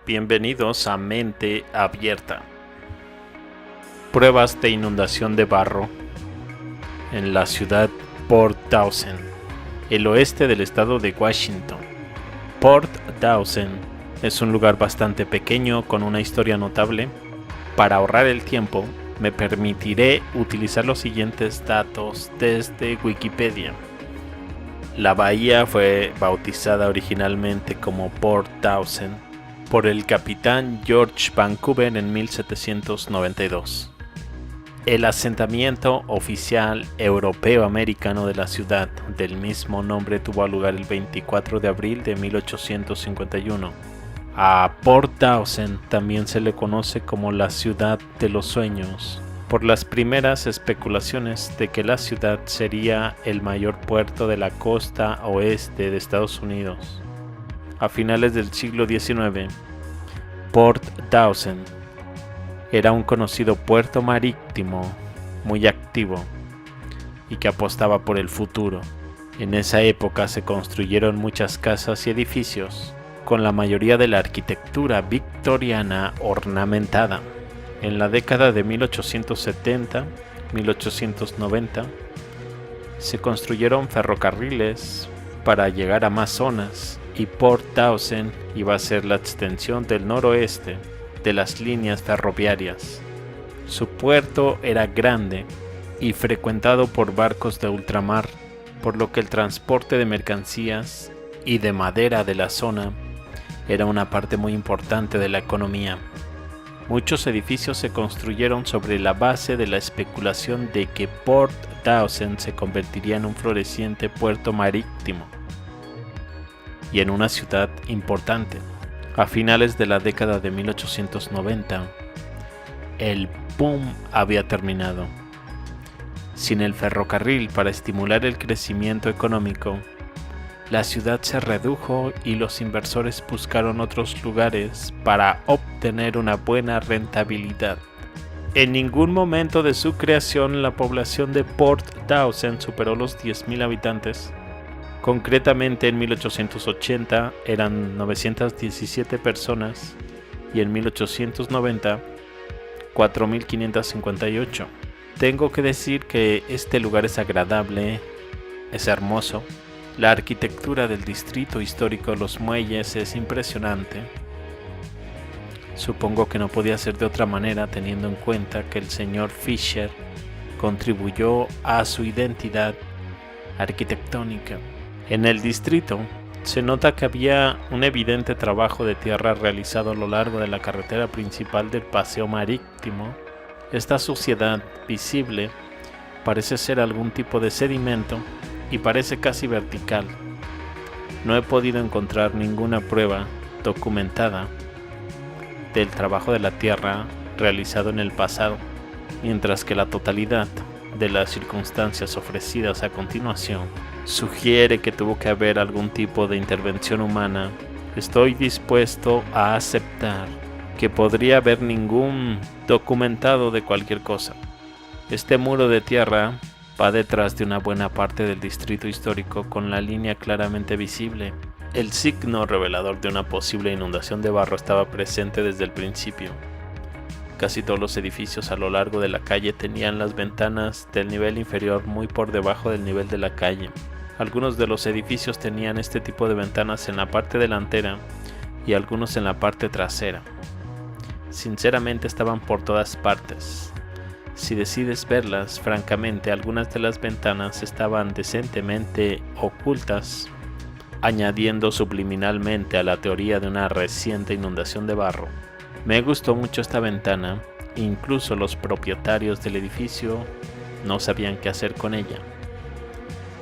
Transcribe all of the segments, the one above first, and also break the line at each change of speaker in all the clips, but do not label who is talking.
Bienvenidos a Mente Abierta. Pruebas de inundación de barro en la ciudad Port Townsend, el oeste del estado de Washington. Port Townsend es un lugar bastante pequeño con una historia notable. Para ahorrar el tiempo, me permitiré utilizar los siguientes datos desde Wikipedia. La bahía fue bautizada originalmente como Port Townsend por el capitán George Vancouver en 1792. El asentamiento oficial europeo-americano de la ciudad del mismo nombre tuvo lugar el 24 de abril de 1851. A Port Townsend también se le conoce como la ciudad de los sueños, por las primeras especulaciones de que la ciudad sería el mayor puerto de la costa oeste de Estados Unidos. A finales del siglo XIX, Port Townsend era un conocido puerto marítimo muy activo y que apostaba por el futuro. En esa época se construyeron muchas casas y edificios, con la mayoría de la arquitectura victoriana ornamentada. En la década de 1870-1890 se construyeron ferrocarriles para llegar a más zonas y Port Townsend iba a ser la extensión del noroeste de las líneas ferroviarias. Su puerto era grande y frecuentado por barcos de ultramar, por lo que el transporte de mercancías y de madera de la zona era una parte muy importante de la economía. Muchos edificios se construyeron sobre la base de la especulación de que Port Townsend se convertiría en un floreciente puerto marítimo y en una ciudad importante. A finales de la década de 1890, el boom había terminado. Sin el ferrocarril para estimular el crecimiento económico, la ciudad se redujo y los inversores buscaron otros lugares para obtener una buena rentabilidad. En ningún momento de su creación la población de Port Townsend superó los 10.000 habitantes. Concretamente en 1880 eran 917 personas y en 1890 4.558. Tengo que decir que este lugar es agradable, es hermoso. La arquitectura del distrito histórico de los muelles es impresionante. Supongo que no podía ser de otra manera teniendo en cuenta que el señor Fisher contribuyó a su identidad arquitectónica. En el distrito se nota que había un evidente trabajo de tierra realizado a lo largo de la carretera principal del paseo marítimo. Esta suciedad visible parece ser algún tipo de sedimento y parece casi vertical. No he podido encontrar ninguna prueba documentada del trabajo de la tierra realizado en el pasado, mientras que la totalidad de las circunstancias ofrecidas a continuación sugiere que tuvo que haber algún tipo de intervención humana. Estoy dispuesto a aceptar que podría haber ningún documentado de cualquier cosa. Este muro de tierra va detrás de una buena parte del distrito histórico con la línea claramente visible. El signo revelador de una posible inundación de barro estaba presente desde el principio. Casi todos los edificios a lo largo de la calle tenían las ventanas del nivel inferior muy por debajo del nivel de la calle. Algunos de los edificios tenían este tipo de ventanas en la parte delantera y algunos en la parte trasera. Sinceramente estaban por todas partes. Si decides verlas, francamente, algunas de las ventanas estaban decentemente ocultas, añadiendo subliminalmente a la teoría de una reciente inundación de barro. Me gustó mucho esta ventana, incluso los propietarios del edificio no sabían qué hacer con ella,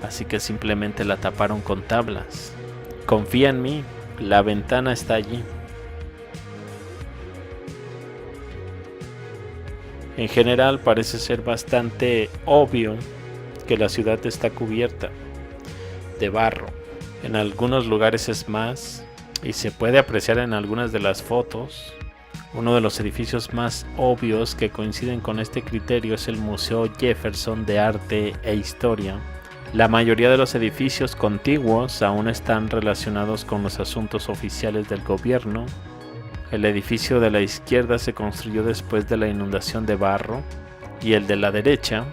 así que simplemente la taparon con tablas. Confía en mí, la ventana está allí. En general parece ser bastante obvio que la ciudad está cubierta de barro. En algunos lugares es más, y se puede apreciar en algunas de las fotos. Uno de los edificios más obvios que coinciden con este criterio es el Museo Jefferson de Arte e Historia. La mayoría de los edificios contiguos aún están relacionados con los asuntos oficiales del gobierno, El edificio de la izquierda se construyó después de la inundación de barro y el de la derecha,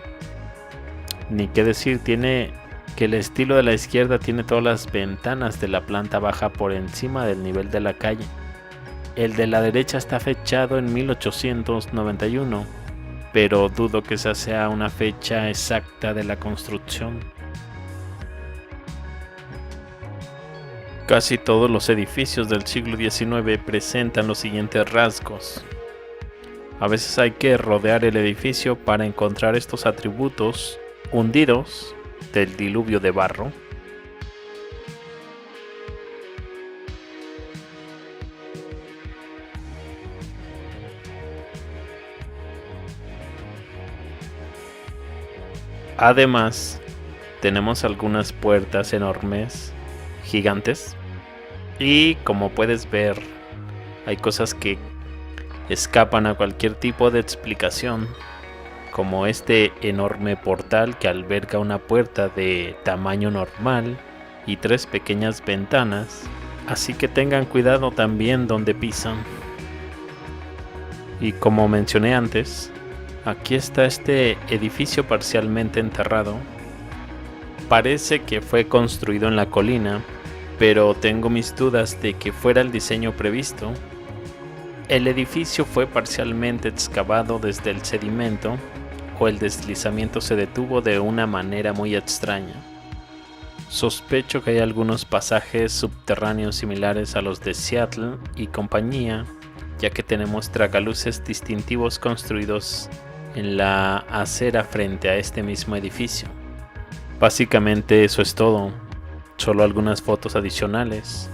ni qué decir, tiene que el estilo de la izquierda tiene todas las ventanas de la planta baja por encima del nivel de la calle. El de la derecha está fechado en 1891, pero dudo que esa sea una fecha exacta de la construcción. Casi todos los edificios del siglo XIX presentan los siguientes rasgos. A veces hay que rodear el edificio para encontrar estos atributos hundidos del diluvio de barro. Además, tenemos algunas puertas enormes, gigantes, y como puedes ver, hay cosas que escapan a cualquier tipo de explicación, como este enorme portal que alberga una puerta de tamaño normal y 3 pequeñas ventanas, así que tengan cuidado también donde pisan. Y como mencioné antes, aquí está este edificio parcialmente enterrado. Parece que fue construido en la colina, pero tengo mis dudas de que fuera el diseño previsto. El edificio fue parcialmente excavado desde el sedimento, o el deslizamiento se detuvo de una manera muy extraña. Sospecho que hay algunos pasajes subterráneos similares a los de Seattle y compañía, ya que tenemos tragaluces distintivos construidos en la acera frente a este mismo edificio. Básicamente eso es todo, solo algunas fotos adicionales.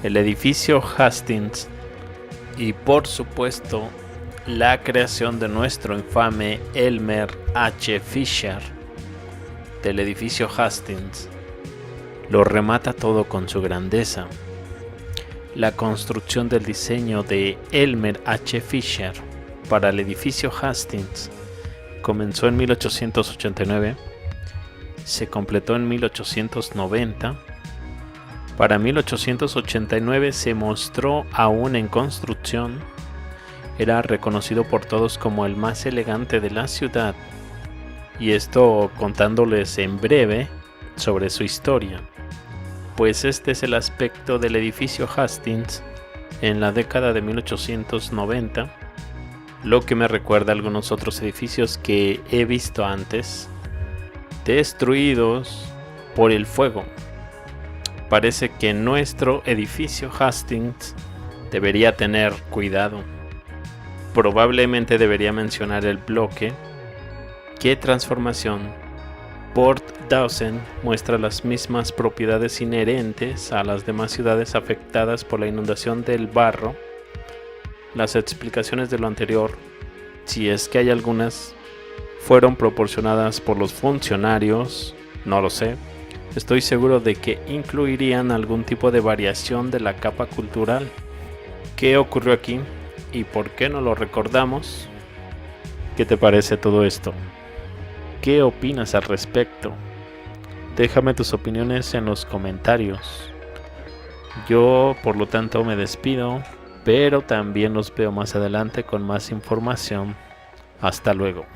El edificio Hastings y por supuesto la creación de nuestro infame Elmer H. Fisher del edificio Hastings lo remata todo con su grandeza. La construcción del diseño de Elmer H. Fisher para el edificio Hastings comenzó en 1889, se completó en 1890. Para 1889 se mostró aún en construcción. Era reconocido por todos como el más elegante de la ciudad, y esto contándoles en breve sobre su historia, pues este es el aspecto del edificio Hastings en la década de 1890, lo que me recuerda a algunos otros edificios que he visto antes, destruidos por el fuego. Parece que nuestro edificio Hastings debería tener cuidado. Probablemente debería mencionar el bloque. ¿Qué transformación? Port Dawson muestra las mismas propiedades inherentes a las demás ciudades afectadas por la inundación del barro. Las explicaciones de lo anterior, si es que hay algunas, fueron proporcionadas por los funcionarios, no lo sé. Estoy seguro de que incluirían algún tipo de variación de la capa cultural. ¿Qué ocurrió aquí? ¿Y por qué no lo recordamos? ¿Qué te parece todo esto? ¿Qué opinas al respecto? Déjame tus opiniones en los comentarios. Yo, por lo tanto, me despido, pero también los veo más adelante con más información. Hasta luego.